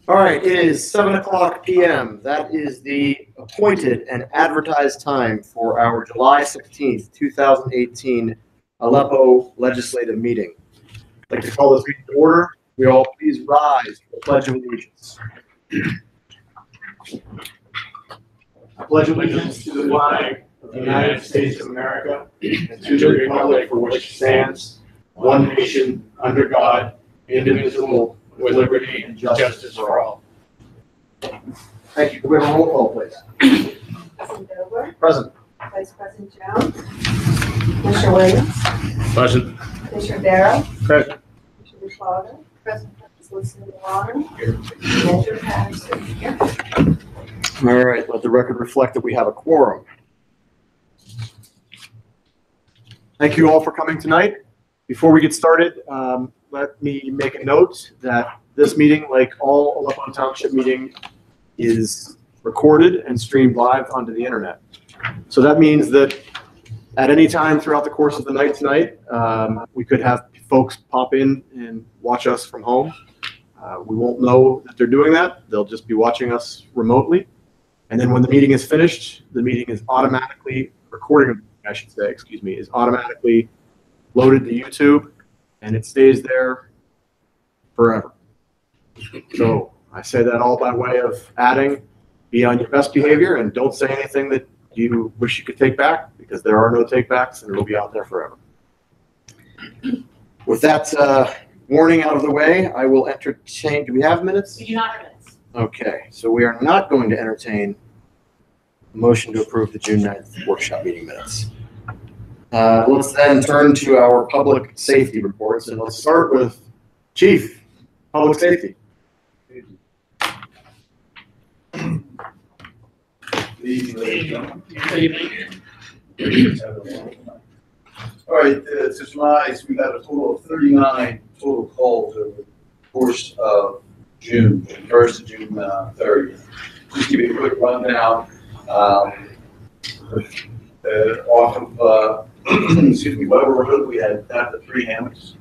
All right, it is 7:00 p.m. That is the appointed and advertised time for our July 16th, 2018 Aleppo Legislative Meeting. I'd like to call this meeting to order. We all please rise for the Pledge of Allegiance. I pledge allegiance to the flag of the United States of America and to the republic for which it stands, one nation, under God, indivisible, with liberty and justice for all. Thank you. Can we have a roll call, please? President Dover. Present. Vice President Jones. Commissioner Williams. Present. Commissioner Darrow. Present. Commissioner Slaughter. Present. Solicitor Warren. Manager Patterson. Here. All right, let the record reflect that we have a quorum. Thank you all for coming tonight. Before we get started, let me make a note that this meeting, like all Aleppo Township meeting, is recorded and streamed live onto the internet. So that means that at any time throughout the course of the night tonight, we could have folks pop in and watch us from home. We won't know that they're doing that. They'll just be watching us remotely. And then when the meeting is finished, the meeting is automatically, recording, I should say, excuse me, is automatically loaded to YouTube, and it stays there forever. So I say that all by way of adding, be on your best behavior and don't say anything that you wish you could take back, because there are no take backs and it'll be out there forever. With that warning out of the way, I will entertain, do we have minutes? We do not have minutes. Okay, so we are not going to entertain a motion to approve the June 9th workshop meeting minutes. Let's then turn to our public safety reports, and let's start with Chief, Public Safety. All right, to July, we've had a total of 39 total calls over the course of June 1st to June 30th. Just give you a quick rundown. Off of, excuse me, whatever road, we had down to 3 hammocks.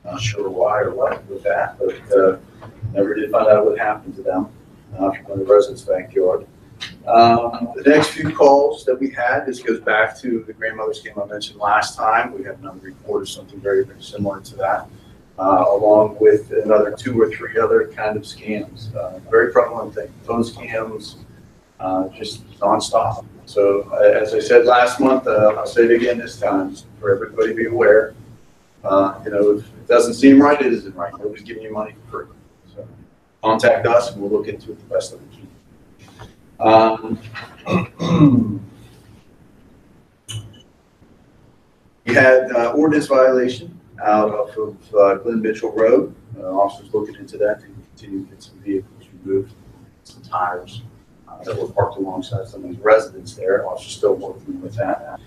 Not sure why or what with that, but never did find out what happened to them from the resident's backyard. The next few calls that we had, this goes back to the grandmother's game I mentioned last time. We had another report of something very, very similar to that, along with another 2 or 3 other kind of scams. Very prevalent thing, phone scams, just nonstop. So as I said last month, I'll say it again this time, just for everybody to be aware. You know, if it doesn't seem right, it isn't right. Nobody's giving you money for free. So contact us and we'll look into it the best that we can. We had ordinance violation out off of Glen Mitchell Road. Officers looking into that to continue to get some vehicles removed, some tires that were parked alongside some of the residents there. Officers still working with that.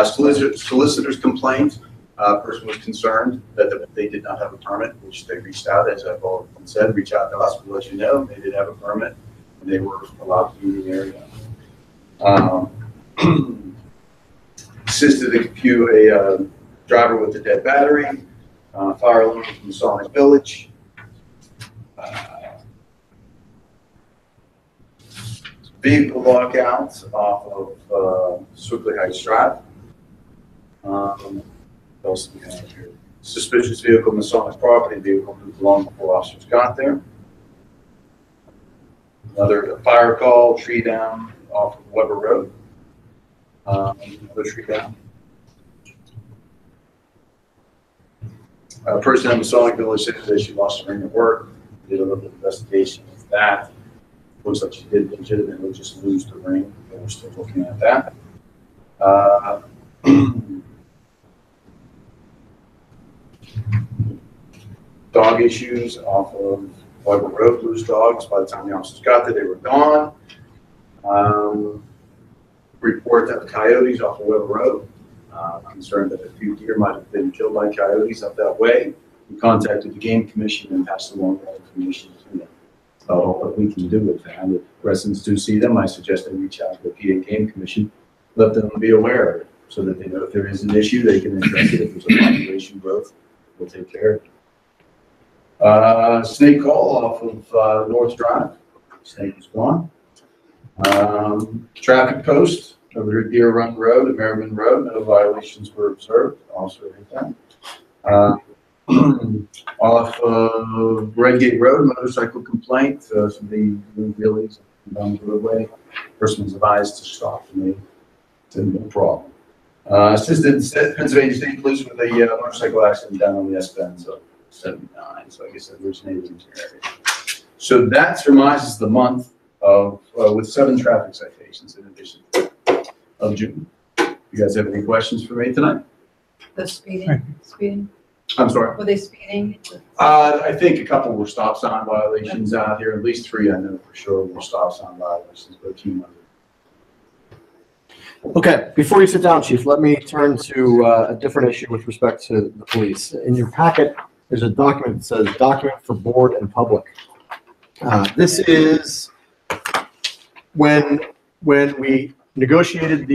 Solicitor's complaint. Person was concerned that they did not have a permit, which they reached out, as I've already said, reach out to us, we'll let you know they did have a permit and they were allowed to be in the area. Assisted a driver with a dead battery, fire alarm from Sonic Village. Vehicle lockouts off of Swickley Heights Drive. What else do we have here? Suspicious vehicle, Masonic property, vehicle moved along before officers got there. Another fire call, tree down off of Weber Road. Another tree down. A person in Masonic Village said that she lost her ring at work. Did a little bit of investigation of that. Looks like she did legitimately just lose the ring, but we're still looking at that. Dog issues off of Weber Road, loose dogs. By the time the officers got there, they were gone. Report that the coyotes off of Weber Road. Concerned that a few deer might have been killed by coyotes up that way. We contacted the Game Commission and passed along that information to them. About all that we can do with that. If residents do see them, I suggest they reach out to the PA Game Commission, let them be aware of it, so that they know if there is an issue, they can address it. If there's a population growth, we'll take care of it. Snake call off of North Drive. Snake is gone. Traffic post over at Deer Run Road and Merriman Road. No violations were observed. Also hit that. Off of Redgate Road, motorcycle complaint. Somebody moved wheelies down the roadway. Person was advised to stop and they said no problem. Assisted Pennsylvania State Police with a motorcycle accident down on the S Bend, so 79. So I guess that originated in your area. So that surmises the month of with 7 traffic citations in addition of June. You guys have any questions for me tonight? The speeding, I'm sorry. were they speeding? I think a couple were stop sign violations out here. At least 3 I know for sure were stop sign violations, but a few others. Okay, before you sit down, Chief, let me turn to a different issue with respect to the police. In your packet, there's a document that says document for board and public. This is when we negotiated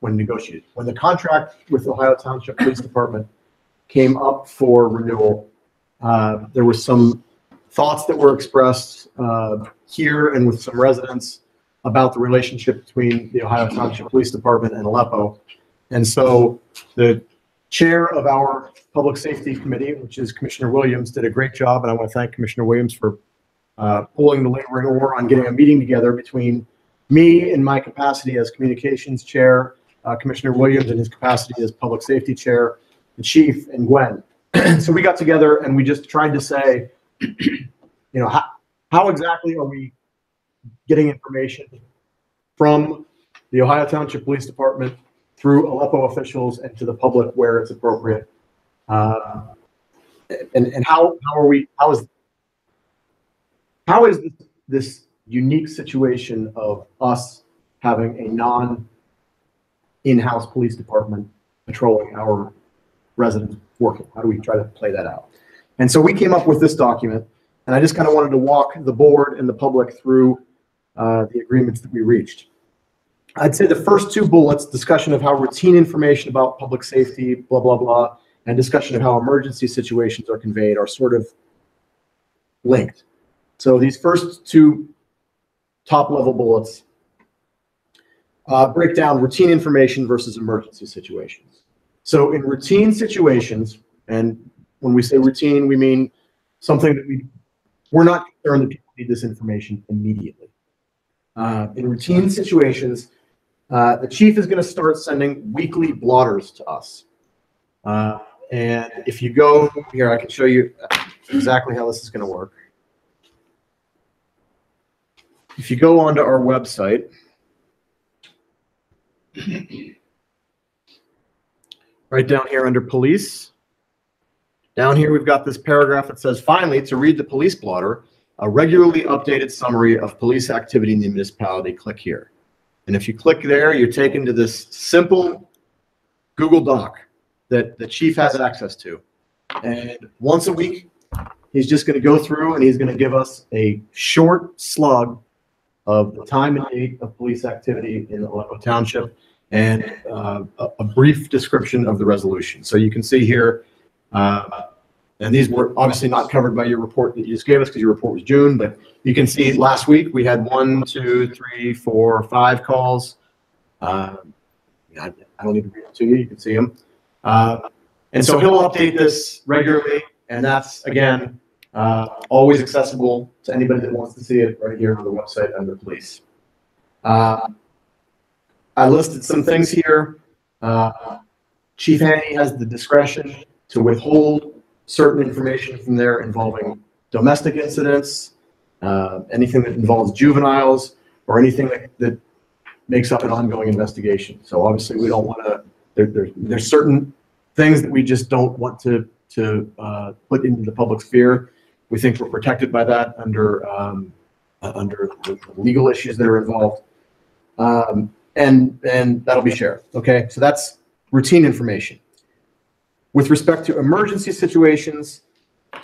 when the contract with Ohio Township Police Department came up for renewal. There were some thoughts that were expressed here and with some residents about the relationship between the Ohio Township Police Department and Aleppo. And so the chair of our Public Safety Committee, which is Commissioner Williams, did a great job. And I want to thank Commissioner Williams for pulling the laboring oar on getting a meeting together between me in my capacity as communications chair, Commissioner Williams in his capacity as public safety chair, the chief, and Gwen. So we got together and we just tried to say, how exactly are we getting information from the Ohio Township Police Department through Aleppo officials and to the public where it's appropriate, and how is this unique situation of us having a non-in-house police department patrolling our residents working? How do we try to play that out? And so we came up with this document, and I just kind of wanted to walk the board and the public through the agreements that we reached. I'd say the first 2 bullets, discussion of how routine information about public safety, blah, blah, blah, and discussion of how emergency situations are conveyed are sort of linked. So these first 2 top-level bullets break down routine information versus emergency situations. So in routine situations, and when we say routine, we mean something that we're not concerned that people need this information immediately. In routine situations, the chief is going to start sending weekly blotters to us. And if you go here, I can show you exactly how this is going to work. If you go onto our website, right down here under police, down here we've got this paragraph that says, finally, to read the police blotter, a regularly updated summary of police activity in the municipality, click here. And if you click there, you're taken to this simple Google Doc that the chief has access to. And once a week, he's just going to go through and he's going to give us a short slug of the time and date of police activity in Aleppo Township and a brief description of the resolution. So you can see here, and these were obviously not covered by your report that you just gave us because your report was June, but you can see last week we had 1, 2, 3, 4, 5 calls. I don't need to read it to you, you can see them. And so he'll update this regularly, and that's, again, always accessible to anybody that wants to see it right here on the website under police. I listed some things here. Chief Haney has the discretion to withhold certain information from there involving domestic incidents, anything that involves juveniles, or anything that makes up an ongoing investigation. So obviously we don't want to, there's certain things that we just don't want to put into the public sphere. We think we're protected by that under the legal issues that are involved. And that'll be shared. Okay, so that's routine information. With respect to emergency situations,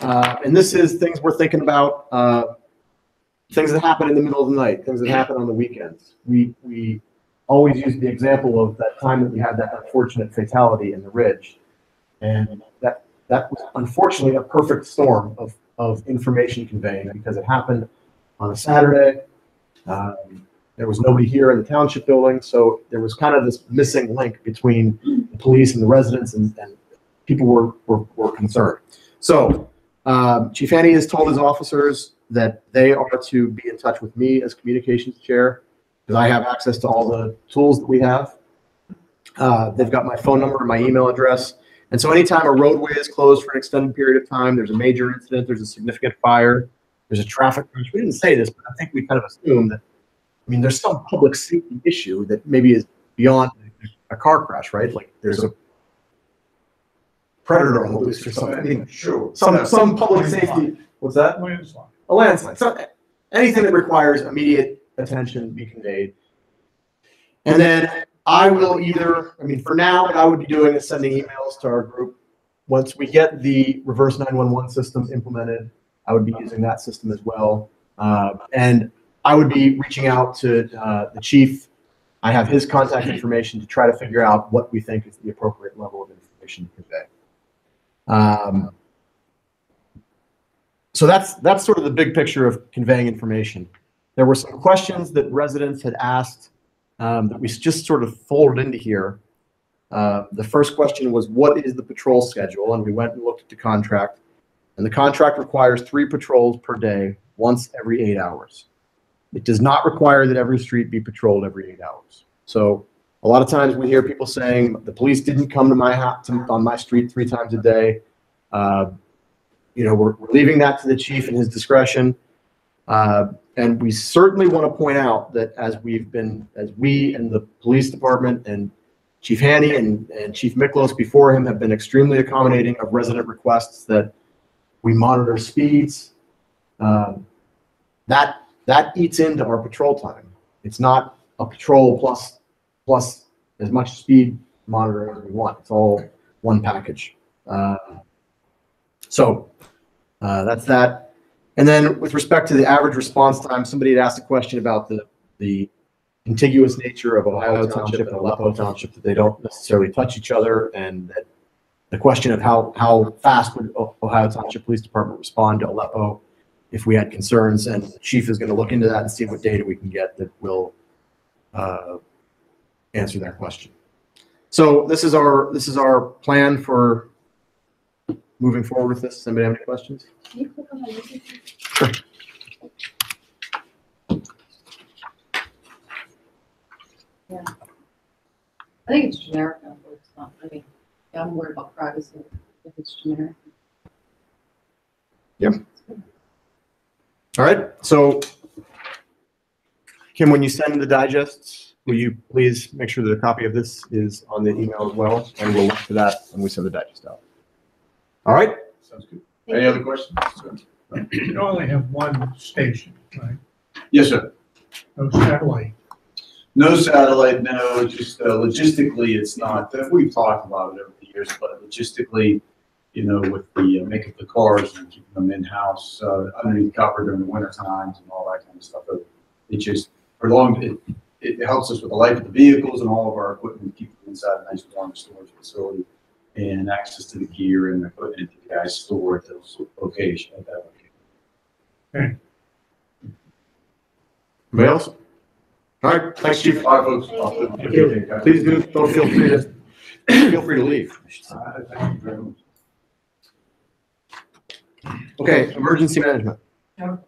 and this is things we're thinking about, things that happen in the middle of the night, things that happen on the weekends. We always use the example of that time that we had that unfortunate fatality in the Ridge. And that was unfortunately a perfect storm of of information conveying because it happened on a Saturday. There was nobody here in the township building, so there was kind of this missing link between the police and the residents, and people were concerned. So Chief Haney has told his officers that they are to be in touch with me as communications chair because I have access to all the tools that we have. They've got my phone number and my email address. And so anytime a roadway is closed for an extended period of time, there's a major incident, there's a significant fire, there's a traffic crash. We didn't say this, but I think we kind of assume that, I mean, there's some public safety issue that maybe is beyond a car crash, right? Like there's a predator on the loose or something. I mean, Sure. Some public safety. What's that? Landslide. A landslide. So anything that requires immediate attention be conveyed. And then I will either, I mean, for now, what I would be doing is sending emails to our group. Once we get the reverse 911 system implemented, I would be using that system as well. And I would be reaching out to the chief. I have his contact information to try to figure out what we think is the appropriate level of information to convey. So that's sort of the big picture of conveying information. There were some questions that residents had asked that we just sort of folded into here. The first question was, what is the patrol schedule? And we went and looked at the contract. And the contract requires 3 patrols per day, once every 8 hours. It does not require that every street be patrolled every 8 hours. So a lot of times we hear people saying the police didn't come to my house on my street 3 times a day. You know, we're leaving that to the chief and his discretion. And we certainly want to point out that as we and the police department and Chief Haney and Chief Miklos before him have been extremely accommodating of resident requests that we monitor speeds. That eats into our patrol time. It's not a patrol plus as much speed monitoring as we want. It's all one package. So that's that. And then with respect to the average response time, somebody had asked a question about the contiguous nature of Ohio Township and Aleppo Township, that they don't necessarily touch each other, and that the question of how fast would Ohio Township Police Department respond to Aleppo if we had concerns, and the chief is going to look into that and see what data we can get that will answer that question. So this is our plan for moving forward with this. Does anybody have any questions? Can you click on my link? Sure. Yeah. I think it's generic, but it's not, I mean, yeah, I'm worried about privacy if it's generic. Yep. All right. So, Kim, when you send the digests, will you please make sure that a copy of this is on the email as well, and we'll look for that when we send the digest out. All right. Sounds good. Any other questions? You only have one station, right? Yes, sir. No satellite. No satellite, no, just logistically, it's not, we've talked about it over the years, but logistically, you know, with the make of the cars and keeping them in-house, underneath cover during the winter times and all that kind of stuff, it just prolonged, it helps us with the life of the vehicles and all of our equipment, keep them inside a nice warm storage facility, and access to the gear and the equipment that the guys store at those locations, at that location. Okay. Anybody else? All right. Thanks, Chief. All right, folks. Thank Please do. Don't feel free to leave. Thank you very much. Okay. Emergency management. No.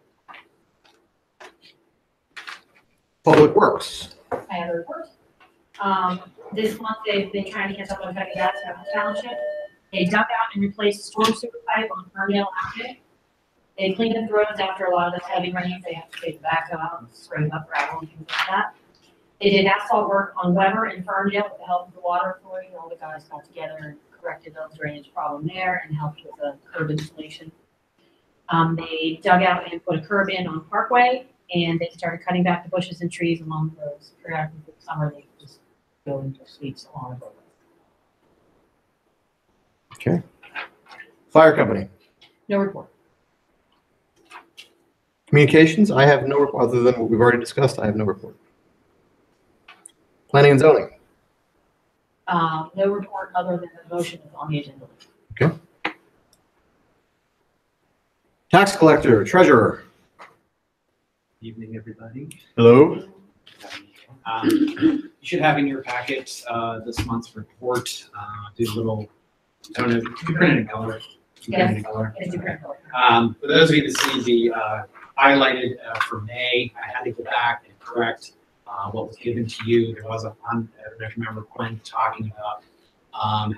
Public Works. I have a report. This month, they've been trying to catch up on cutting gas at Aleppo Township. They dug out and replaced the storm sewer pipe on Ferndale Avenue. They cleaned up the roads after a lot of the heavy rains. They have to take the backhoe out and spray up gravel and things like that. They did asphalt work on Weber and Ferndale with the help of the water authority. All the guys got together and corrected the drainage problem there and helped with the curb installation. They dug out and put a curb in on Parkway, and they started cutting back the bushes and trees along the roads. Periodically for the summer, they just go into sweeps along the road. Okay. Fire company. No report. Communications. I have no report other than what we've already discussed. I have no report. Planning and zoning. No report other than the motion is on the agenda. Okay. Tax collector, treasurer. Evening, everybody. Hello. You should have in your packets this month's report. Do a little, I don't know, did you print it in color? You print it in color? It's different. For those of you that see the highlighted for May, I had to go back and correct what was given to you. There was I don't know if you remember Gwen talking about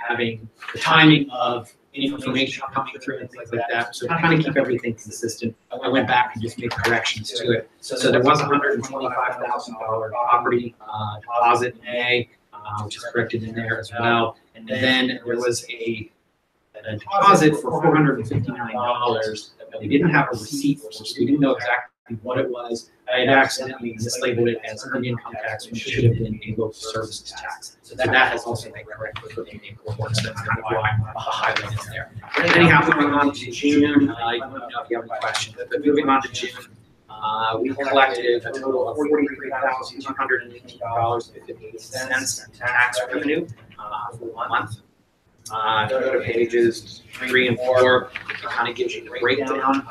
having the timing of information coming through and things like that. So kind of keep everything consistent. I went back and just made corrections to it. So there was a $125,000 property deposit in May, which is corrected in there as well. And then there was a deposit for $459 that we didn't have a receipt for, so we didn't know exactly what it was. I had accidentally mislabeled it as earned income tax, when it should have been legal services tax. So that has also been corrected for the report. So that's kind of why the highlight is there. But anyhow, moving on to June, I don't know if you have any questions, but moving on to June, we collected a total of $43,218.58 in tax revenue for the month. Go to pages 3 and 4. It kind of gives you the breakdown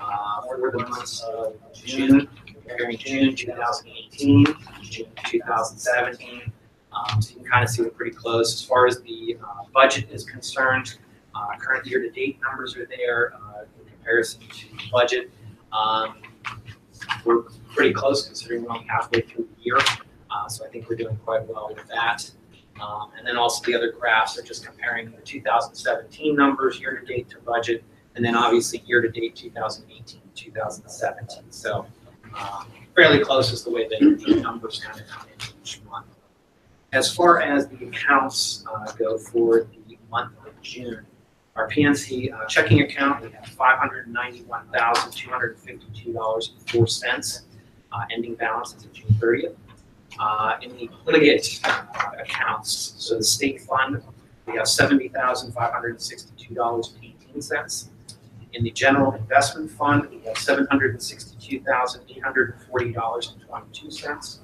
for the months of June, comparing June 2018 to June 2017. So you can kind of see it pretty close. As far as the budget is concerned, current year-to-date numbers are there in comparison to the budget. We're pretty close considering we're only halfway through the year. So I think we're doing quite well with that. And then also the other graphs are just comparing the 2017 numbers year-to-date to budget, and then obviously year-to-date 2018 to 2017. So fairly close is the way the numbers kind of come in each month. As far as the accounts go for the month of June, our PNC checking account, we have $591,252.04 ending balance as of June 30th. In the litigate accounts, so the state fund, we have $70,562.18. In the general investment fund, we have $762,840.22.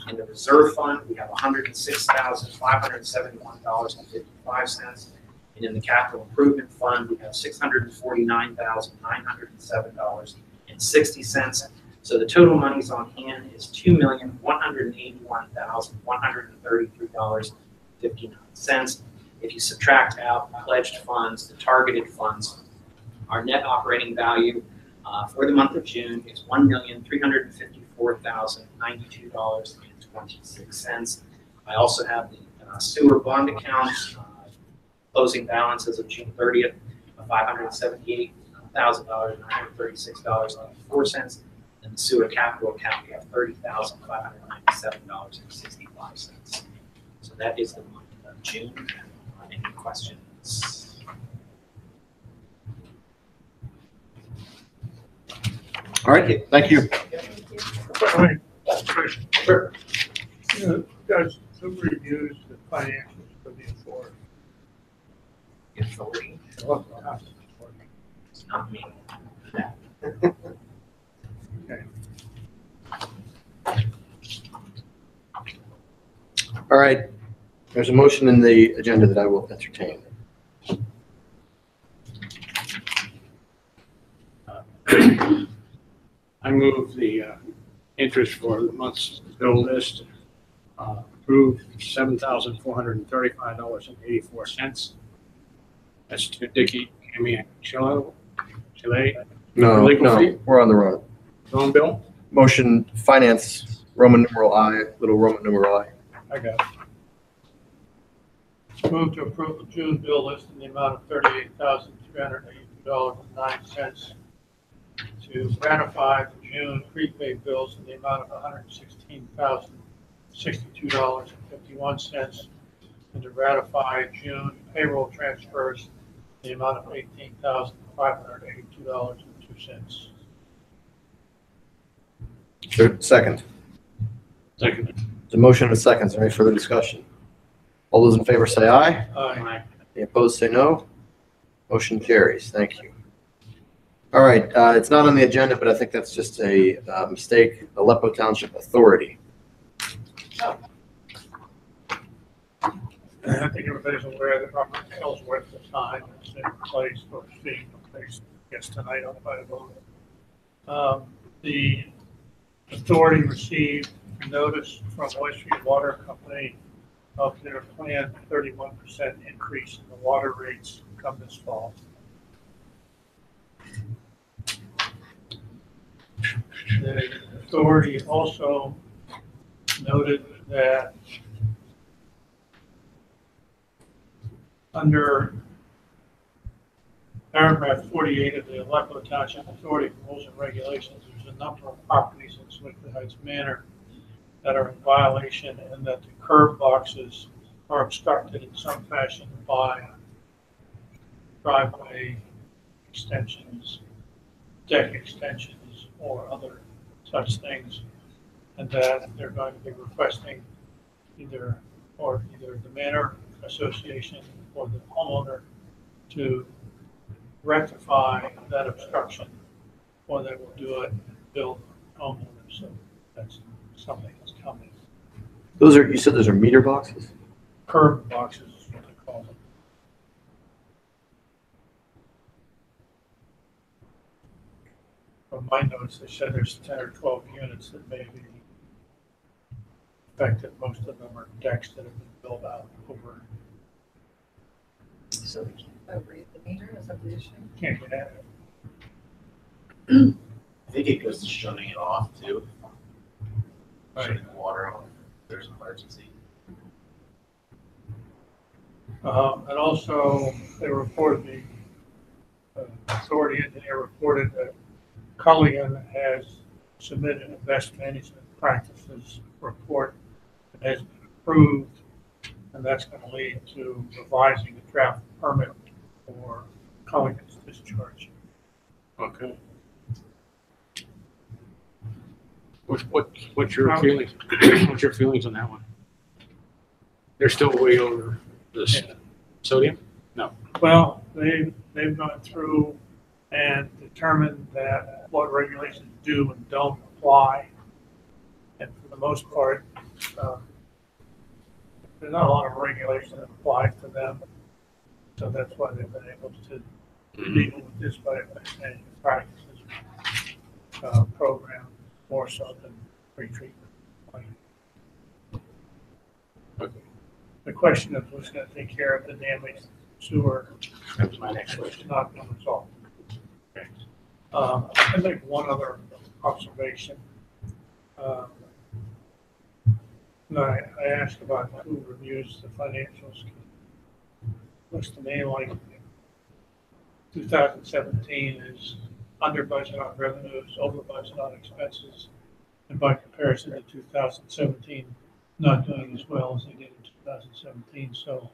In the reserve fund, we have $106,571.55. And in the capital improvement fund, we have $649,907.60. So the total monies on hand is $2,181,133.59. If you subtract out the pledged funds, the targeted funds, our net operating value for the month of June is $1,354,092.26. I also have the sewer bond accounts, closing balance as of June 30th of $578,000,936.94. And the sewer capital account, we have $30,597.65. So that is the month of June. Any questions? All right, thank you. Sure. Does who reviews the financials for the authority? Authority? It's not me. Okay. All right, there's a motion in the agenda that I will entertain. I move the interest for the month's bill list, approved $7,435.84. That's to Dickey Chile. No, Legal fee? no, we're on the road. Phone bill? Motion, finance, Roman numeral I, little Roman numeral I. I got it. Move to approve the June bill list in the amount of $38,382.09. To ratify the June prepaid bills in the amount of $116,062.51. And to ratify June payroll transfers in the amount of $18,582.02. Second. Second. There's a motion and a second. Is there any further discussion? All those in favor say aye. Aye. Any opposed say no. Motion carries. Thank you. All right, it's not on the agenda, but I think that's just a mistake. Aleppo Township Authority. I think everybody's aware that Robert Ellsworth is signed. It's in place for being in place, I guess, tonight on by the vote. The authority received notice from Westfield Water Company of their planned 31% increase in the water rates come this fall. The authority also noted that under paragraph 48 of the Aleppo Township Authority Rules and Regulations, there's a number of properties in Swiftly Heights Manor that are in violation, and that the curb boxes are obstructed in some fashion by driveway extensions, deck extensions, or other such things, and that they're going to be requesting either the Manor Association or the homeowner to rectify that obstruction, or they will do it and build homeowners. So that's something that's coming. You said those are meter boxes? Curb boxes is what they call them. From my notes, they said there's 10 or 12 units that may be affected. Most of them are decks that have been built out over. So we can't overread the meter, is that the issue? Can't get at it. I think it goes to shutting it off too. Right. Shutting the water off if there's an emergency. And also, they reported, the authority engineer reported that Culligan has submitted a best management practices report that has been approved, and that's going to lead to revising the draft permit for Culligan's discharge. Okay. What's your feelings? What's your feelings on that one? They're still way over this Yeah. sodium? Well, they've gone through and determined that what regulations do and don't apply. And for the most part, there's not a lot of regulation that applies to them. So that's why they've been able to deal with this by management practices program more so than pre-treatment. Okay. The question of who's going to take care of the damaged sewer That was my next is question. not been resolved. I'd make one other observation. I asked about who reviews the financials. Looks to me like 2017 is under budget on revenues, over budget on expenses, and by comparison to 2017, not doing as well as they did in 2017. So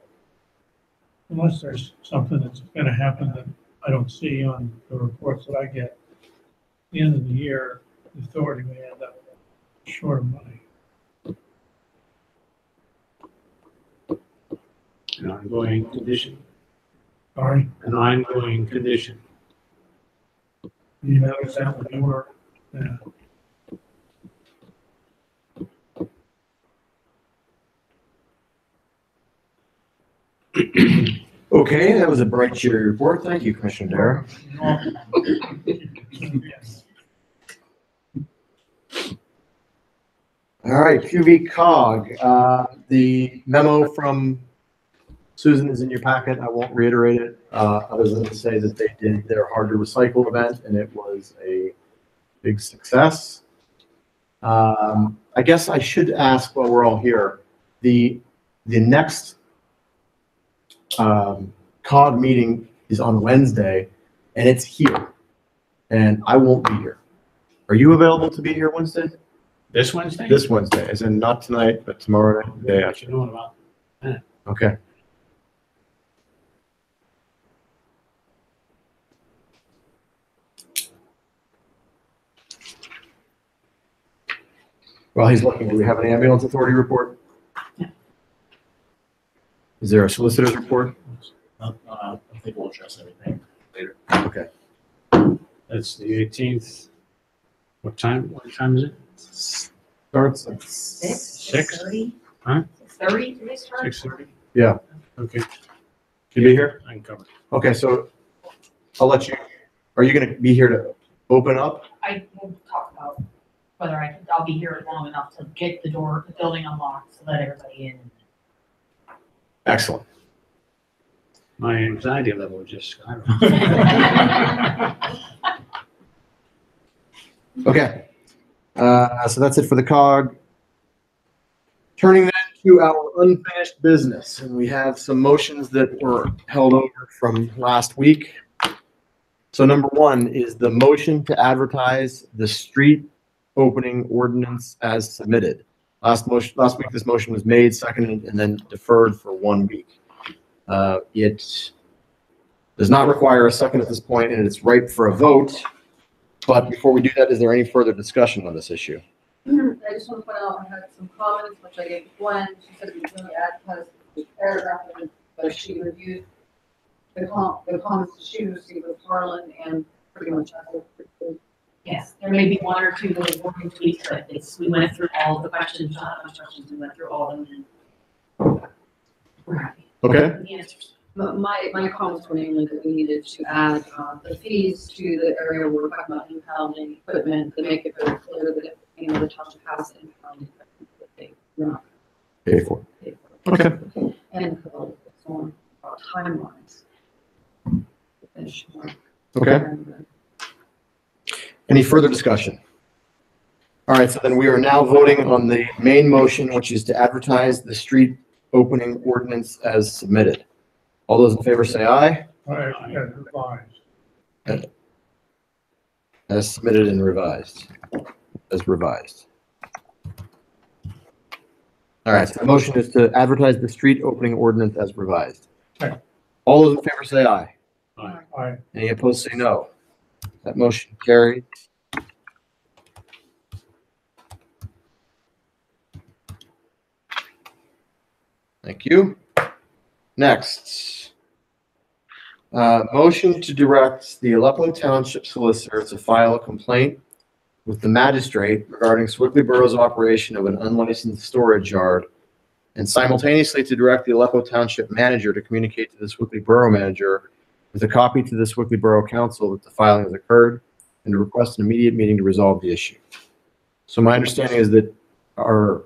unless there's something that's going to happen that I don't see on the reports that I get, at the end of the year, the authority may end up short of money. An ongoing condition. Sorry, An ongoing condition. you notice that when you were, yeah. Okay, that was a bright, cheery report. Thank you, Commissioner Dara. Yes. All right, QV Cog, the memo from Susan is in your packet. I won't reiterate it, other than to say that they did their hard to recycle event and it was a big success. I guess I should ask while we're all here, the next COG meeting is on Wednesday and it's here and I won't be here. Are you available to be here Wednesday? This Wednesday? This Wednesday, as in not tonight, but tomorrow night, the day I after. should know about. Okay. While he's looking, do we have an ambulance authority report? Is there a solicitor's report? I think we'll address everything later. Okay. That's the 18th. What time is it? Starts at Six? 6:30? Huh? 6:30 do they start? 6:30? Yeah. Okay. You be here? I can cover it. Okay, so I'll let you, are you gonna be here to open up. I will talk about whether I'll be here long enough to get the building unlocked, to let everybody in. Excellent. My anxiety level just skyrocketed. Okay. So that's it for the COG. Turning then to our unfinished business, and we have some motions that were held over from last week. So number one is the motion to advertise the street opening ordinance as submitted. Last week, this motion was made, seconded, and then deferred for 1 week. It does not require a second at this point, and it's ripe for a vote. But before we do that, is there any further discussion on this issue? I just want to point out, I had some comments, which I gave Gwen. She said we really advertised the paragraph, but she reviewed the comments she received with Harlan, and pretty much I think Yes, there may be one or two little wording tweaks, but we went through all of the questions, not much questions, we went through all of them, and we're happy Okay. with the answers. my comments were mainly that we needed to add the fees to the area where we're talking about impounding equipment, to make it very clear that if, the township has to impound equipment, that we're not Pay for pay for it. Okay. And on timelines. Finish work. Okay. Any further discussion? All right, so then we are now voting on the main motion, which is to advertise the street opening ordinance as submitted. All those in favor say aye. As submitted and revised. As revised. All right, so the motion is to advertise the street opening ordinance as revised. Okay. All those in favor say aye. Aye. Any opposed say no. That motion carried. Thank you. Next. Motion to direct the Aleppo Township Solicitor to file a complaint with the magistrate regarding Swickley Borough's operation of an unlicensed storage yard, and simultaneously to direct the Aleppo Township Manager to communicate to the Swickley Borough Manager with a copy to the Swickley Borough Council that the filing has occurred, and to request an immediate meeting to resolve the issue. So my understanding is that our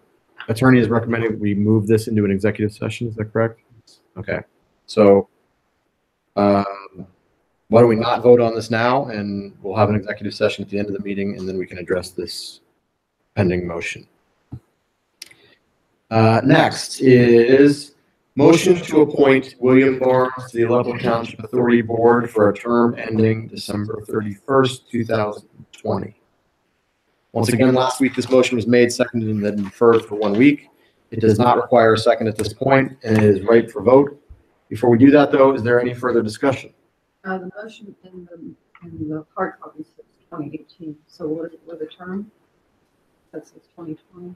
attorney is recommending we move this into an executive session. Is that correct? Okay. So why don't we not vote on this now, and we'll have an executive session at the end of the meeting, and then we can address this pending motion. Next is motion to appoint William Barnes to the Aleppo Township Authority Board for a term ending December 31st, 2020. Once again, last week this motion was made, seconded, and then deferred for 1 week. It does not require a second at this point, and it is ripe for vote. Before we do that, though, is there any further discussion? The motion in the hard copy says 2018, so what is the term? That says 2020.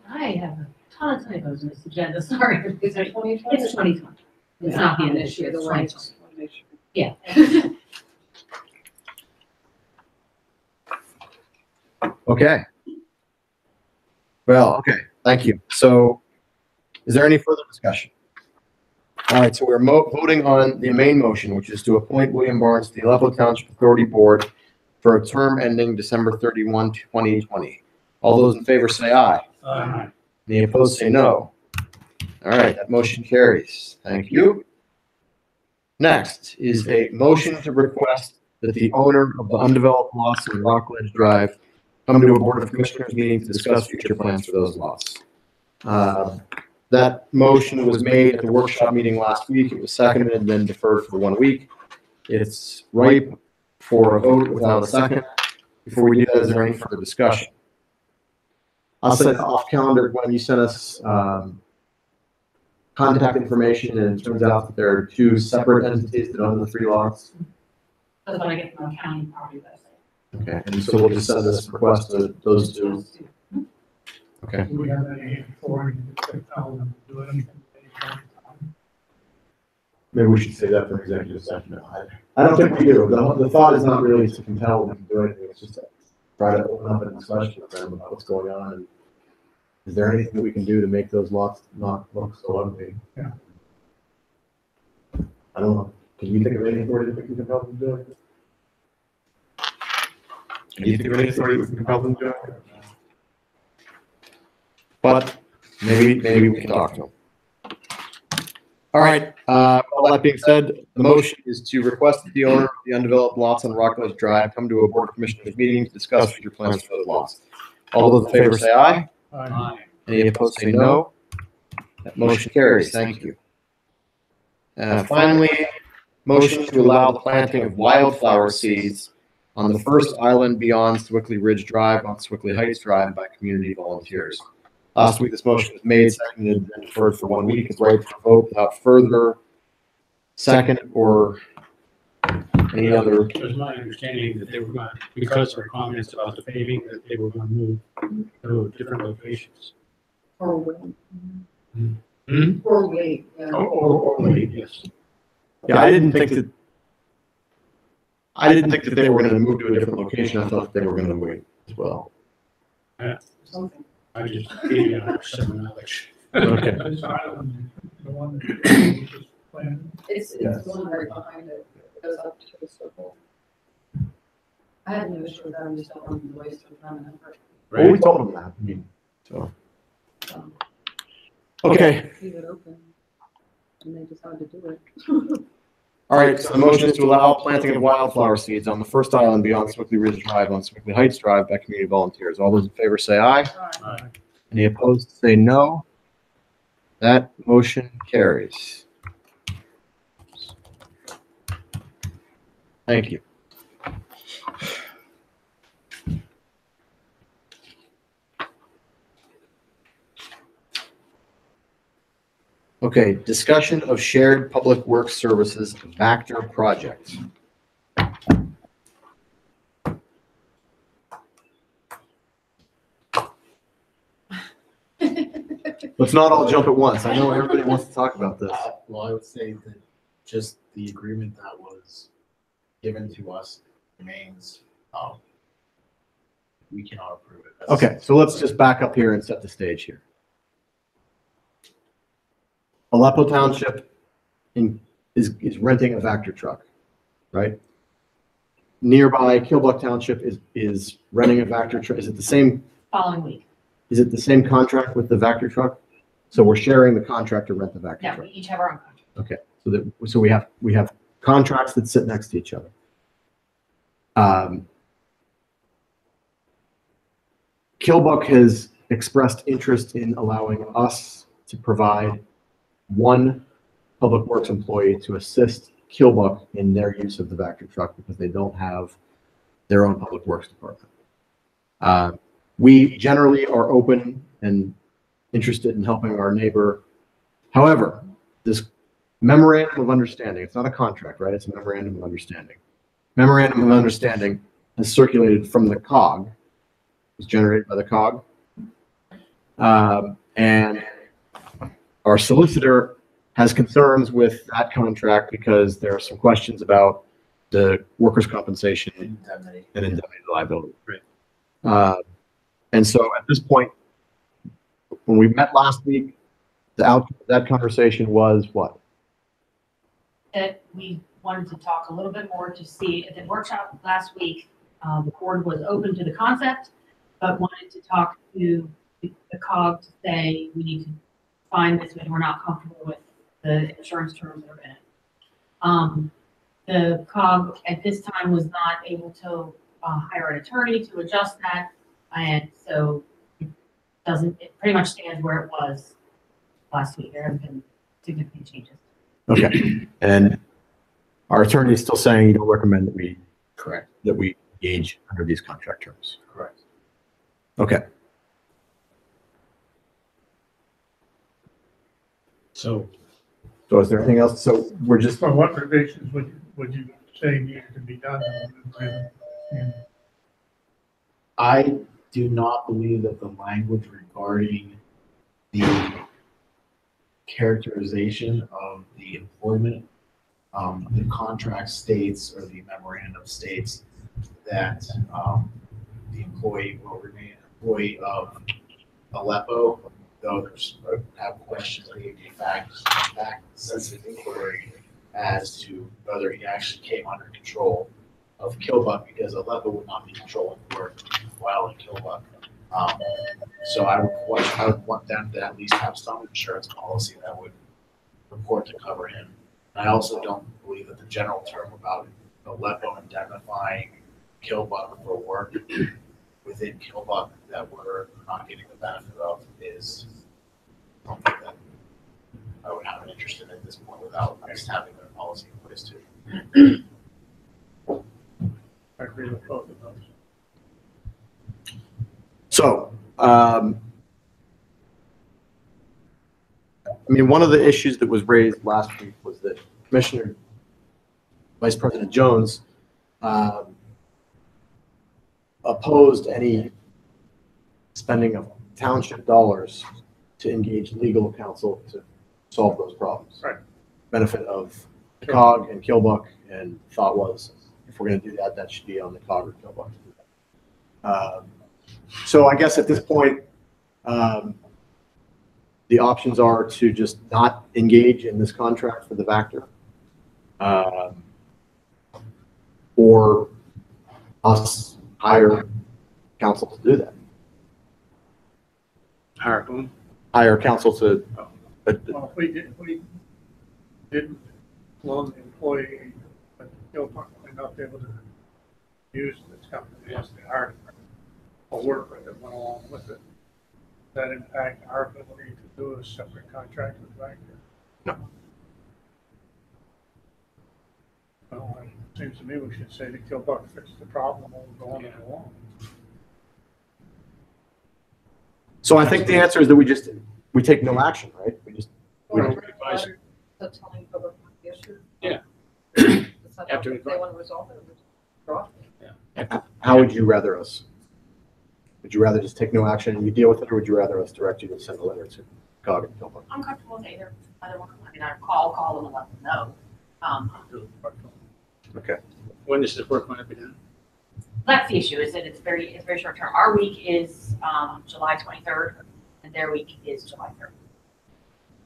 I have a ton of typos in this agenda, sorry. Is it 2020? It's 2020. It's not the end of this year, it's 2020. Yeah. Okay. Well, okay, thank you. So is there any further discussion? All right, so we're voting on the main motion, which is to appoint William Barnes to the Aleppo Township Authority Board for a term ending December 31, 2020. All those in favor say aye. Aye. Any opposed say no. All right, that motion carries. Thank you. Next is a motion to request that the owner of the undeveloped lots on Rockledge Drive come to a Board of Commissioners meeting to discuss future plans for those lots. That motion was made at the workshop meeting last week. It was seconded and then deferred for 1 week. It's ripe for a vote without a second. Before we do that, is there any further discussion? I'll set off calendar when you sent us contact information, and it turns out that there are two separate entities that own the 3 lots. That's what I get from the county property website. Okay, and so we'll just send this request to those two. Okay. Do we have any authority to tell them to do anything? Maybe we should say that for executive session. No, I don't think we do. The thought is not really to compel them to do anything. It's just to try to open up a discussion with them about what's going on, and is there anything that we can do to make those lots not look so ugly? Yeah. I don't know. Can you think of any authority that we can compel them to do it? Do you think of any authority we can compel them to do it? But maybe we can talk to them. All right, all that being said, the motion is to request that the owner of the undeveloped lots on Rock Ledge Drive come to a board of commissioners meeting to discuss future plans for those lots. All those in favor say aye. Aye. Any opposed say no. That motion carries. Thank you. Finally, motion to allow the planting of wildflower seeds on the first island beyond Swickley Ridge Drive on Swickley Heights Drive by community volunteers. Last week, this motion was made, seconded, and deferred for 1 week. It's right for vote without further second or any other. It was my understanding that they were going, because of our comments about the paving, that they were going to move to different locations. Or wait. Hmm? Or wait, yeah. Or wait, yes. Yeah, I didn't think that they were going to move to a different location. I thought they were going to wait as well. Something. I just gave you some knowledge. Okay. This island, the one that we just planned. It's Yes. the one right behind it. It goes up to the circle. I had no issue with that. I'm just don't want to waste their time and effort. Well, we told them that. I mean, so. So, Okay. leave it open. And they decided to do it. All right. So the motion is to allow planting of wildflower seeds on the first island beyond Swickley Ridge Drive on Swickley Heights Drive by community volunteers. All those in favor say aye. Aye. Any opposed say no. That motion carries. Thank you. Okay, discussion of shared public works services Vector project. Let's not all jump at once. I know everybody wants to talk about this. Well, I would say that just the agreement that was given to us remains, we cannot approve it. Okay, so let's just back up here and set the stage here. Aleppo Township is renting a Vector truck, right? Nearby, Kilbuck Township is renting a Vector truck. Is it the same? Following week. Is it the same contract with the Vector truck? So we're sharing the contract to rent the Vector No, truck. we each have our own contract. Okay, so we have contracts that sit next to each other. Kilbuck has expressed interest in allowing us to provide one public works employee to assist Kilbuck in their use of the Vector truck because they don't have their own public works department. We generally are open and interested in helping our neighbor. However, this memorandum of understanding, it's not a contract, right? It's a memorandum of understanding. Memorandum of understanding has circulated from the COG, was generated by the COG. And our solicitor has concerns with that contract because there are some questions about the workers' compensation Indemnity. and indemnity liability. Right. And so at this point, when we met last week, the outcome of that conversation was what? That we wanted to talk a little bit more to see, at the workshop last week, the board was open to the concept, but wanted to talk to the COG to say, we need to find this, and we're not comfortable with the insurance terms that are in it. The COG at this time was not able to hire an attorney to adjust that, and so it pretty much stands where it was last week. There haven't been significant changes. Okay. And our attorney is still saying you don't recommend that we Correct. engage under these contract terms. Correct. Okay. So So is there anything else? So we're just, So what revisions would you say needed to be done? And I do not believe that the language regarding the characterization of the employment, the contract states or the memorandum states that the employee will remain an employee of Aleppo, though there's have questions or maybe fact sensitive inquiry as to whether he actually came under control of Killbuck, because Aleppo would not be controlling the work while in Killbuck. So I would want them to at least have some insurance policy that would report to cover him. And I also don't believe that the general term about Aleppo indemnifying Killbuck for work within Killbuck that we're not getting the benefit of is something that I would have an interest in at this point without just having their policy in place too. I agree with both of those. So, I mean, one of the issues that was raised last week was that Commissioner Vice President Jones opposed any spending of township dollars to engage legal counsel to solve those problems. Right. Benefit of the COG and Killbuck, and thought was, if we're going to do that, that should be on the COG or Killbuck. So I guess at this point, the options are to just not engage in this contract for the Vactor, or us hire counsel to do that. Hire whom? Hire counsel to. Well, if we didn't loan the employee, but still probably not be able to use this company as the hired or worker that went along with it, does that impact our ability to do a separate contract with Vactor? No. Well, it seems to me we should say that Killbuck fixed the problem while we're going along. So I think the answer is that we take no action, right? We just. Or don't write a advise letter to telling public the issue. Yeah. Decide After if they want to resolve it, or just draw it. How would you rather us? Would you rather just take no action and you deal with it, or would you rather us direct you to send a letter to COG and Killbuck? I'm comfortable with either one. I mean, I call them and let them know. Okay. When does this work going to be done? That's the issue, is that it's very short term. Our week is July 23rd, and their week is July 3rd.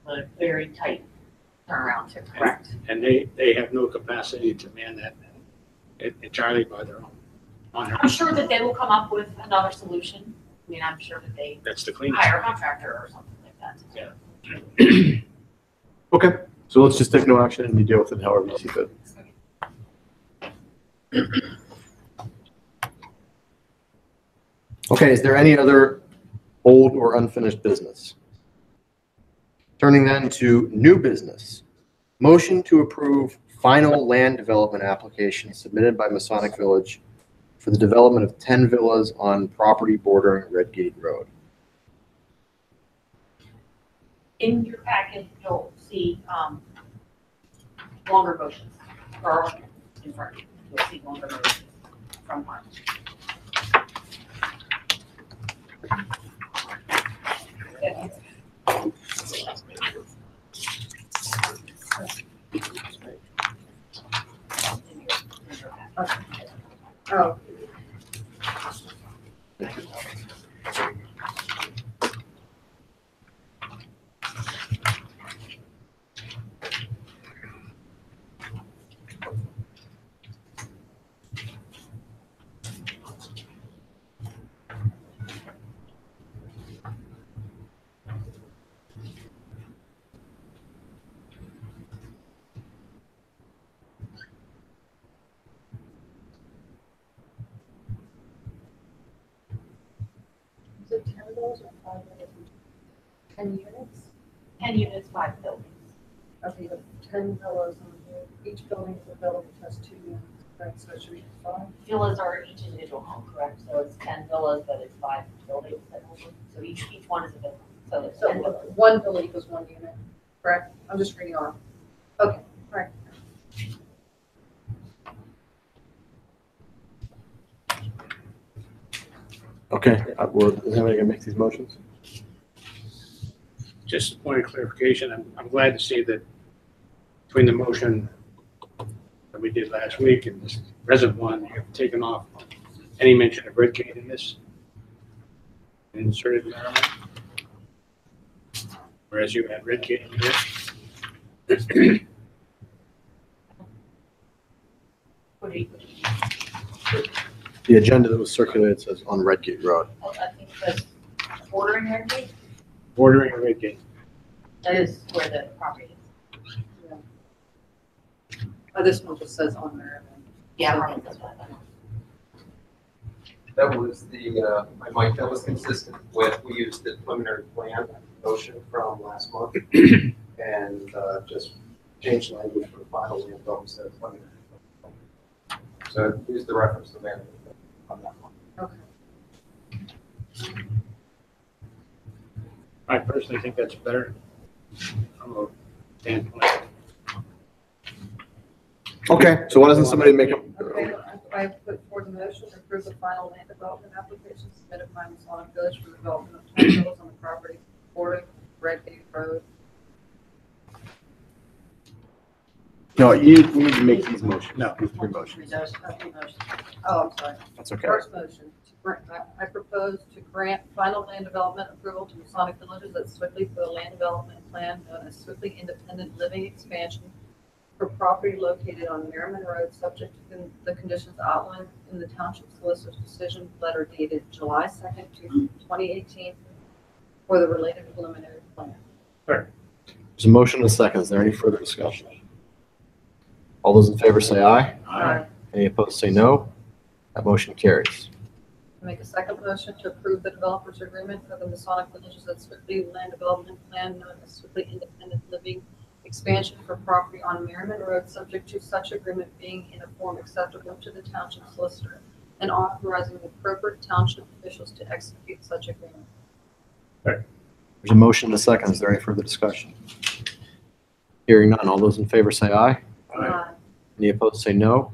A very tight turnaround to correct. And they have no capacity to man that entirely by their own. On their I'm sure that they will come up with another solution. I mean, I'm sure that they That's the cleanest. hire a contractor or something like that. Okay. So let's just take no action and you deal with it however you see fit. Okay. Is there any other old or unfinished business? Turning then to new business. Motion to approve final land development application submitted by Masonic Village for the development of 10 villas on property bordering Red Gate Road. In your packet, you'll see longer motions, or in front of you, you'll see longer motions from Mark. Oh. Is it 10 villas or 5 villas? 10 units? 10 units, 5 buildings. Okay, but 10 villas on here. Each building is a building which has 2 units, right? So it should be 5. Villas are each individual home, correct? So it's 10 villas, but it's 5 buildings. So each one is a building. So it's 10 So villas. one building equals 1 unit, correct? I'm just reading on. Okay, all right. Okay. Well, is anybody going to make these motions? Just a point of clarification, I'm glad to see that between the motion that we did last week and this present one, you have taken off any mention of Red Gate in this. And inserted in there. Whereas you had Red Gate in here. What do you? The agenda that was circulated says on Redgate Road. I think that's bordering Redgate. Bordering a red gate. That is where the property is. Oh, this one just says on there. Yeah, right, that's what I thought. That was Mike, that was consistent with, we used the preliminary plan motion from last month and just changed language for the final land development instead of preliminary. So use the reference to manual on that one. Okay. I personally think that's better from a standpoint. Okay, so why doesn't somebody make a, Okay, I put forward the motion to approve the final land development application submitted by Masonic Village for the development of 20 villas on the property bordering Redgate Road. no, you need to make these motions. No. These three motions. Oh, I'm sorry. That's okay. First motion, I propose to grant final land development approval to Masonic Villages at Swickley for the land development plan known as Swickley Independent Living Expansion for property located on Merriman Road, subject to the conditions outlined in the Township Solicitor's decision letter dated July 2nd, 2018 for the related preliminary plan. There's a motion and a second. Is there any further discussion? All those in favor say aye. Any opposed say no. That motion carries. Make a second motion to approve the developer's agreement for the Masonic Villages at Swickley land development plan known as Swickley Independent Living Expansion for property on Merriman Road, subject to such agreement being in a form acceptable to the Township Solicitor and authorizing the appropriate Township officials to execute such agreement. There's a motion and a second. Is there any further discussion? Hearing none. All those in favor say aye. Any opposed say no.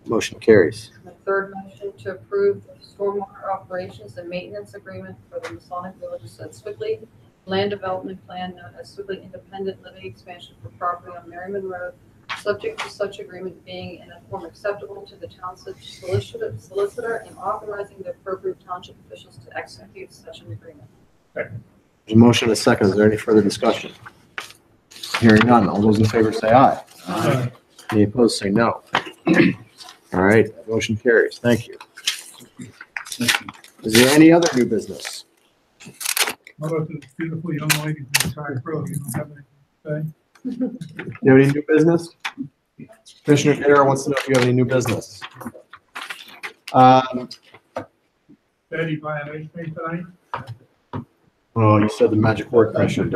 Motion carries. The third motion to approve the stormwater operations and maintenance agreement for the Masonic Villages at Swickley land development plan known as Swickley Independent Living Expansion for property on Merriman Road, subject to such agreement being in a form acceptable to the Township Solicitor and authorizing the appropriate Township officials to execute such an agreement. There's a motion and a second. Is there any further discussion? Hearing none. All those in favor say aye. Any opposed say no. All right, that motion carries. Thank you. Is there any other new business? How about this beautiful young lady from the side row? You don't have anything to say? You have any new business? Commissioner Guerrero wants to know if you have any new business. Betty buying ice cream tonight? Oh, you said the magic word, Commissioner.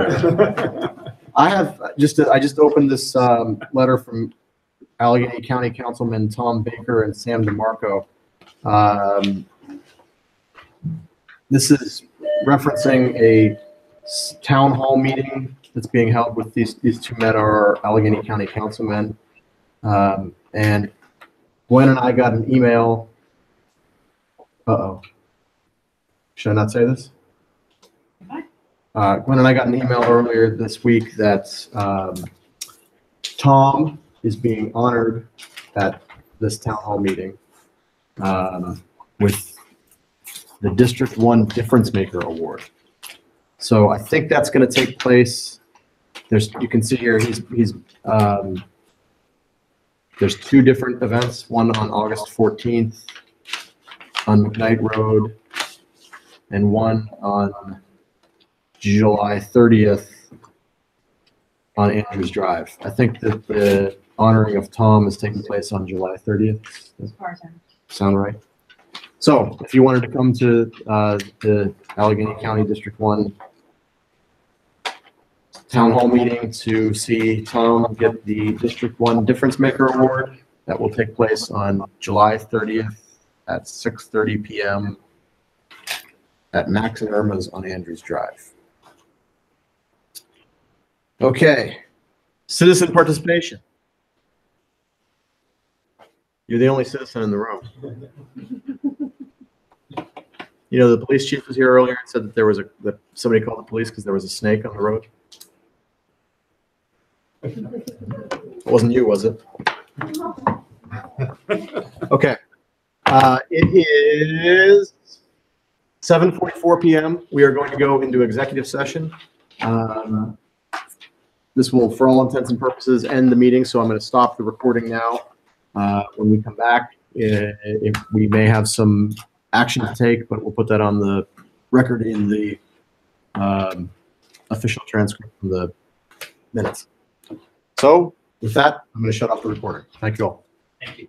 I just opened this letter from Allegheny County Councilman Tom Baker and Sam DeMarco. This is referencing a town hall meeting that's being held with these two men are Allegheny County councilmen. And Gwen and I got an email. Uh-oh. Should I not say this? Gwen and I got an email earlier this week that Tom is being honored at this town hall meeting with the District 1 Difference Maker Award. So I think that's going to take place. You can see here, there's two different events, one on August 14th on McKnight Road and one on July 30th on Andrews Drive. I think that the honoring of Tom is taking place on July 30th. As far as I'm- Sound right? So if you wanted to come to the Allegheny County District 1 Town Hall meeting to see Tom get the District 1 Difference Maker Award, that will take place on July 30th at 6:30 p.m. at Max and Irma's on Andrews Drive. Okay, citizen participation. You're the only citizen in the room. You know, the police chief was here earlier and said that that somebody called the police because there was a snake on the road. It wasn't you, was it? Okay. It is 7:44 p.m. We are going to go into executive session. This will, for all intents and purposes, end the meeting, so I'm going to stop the recording now. When we come back, if we may have some action to take, but we'll put that on the record in the official transcript from the minutes. So with that, I'm going to shut off the recording. Thank you all. Thank you.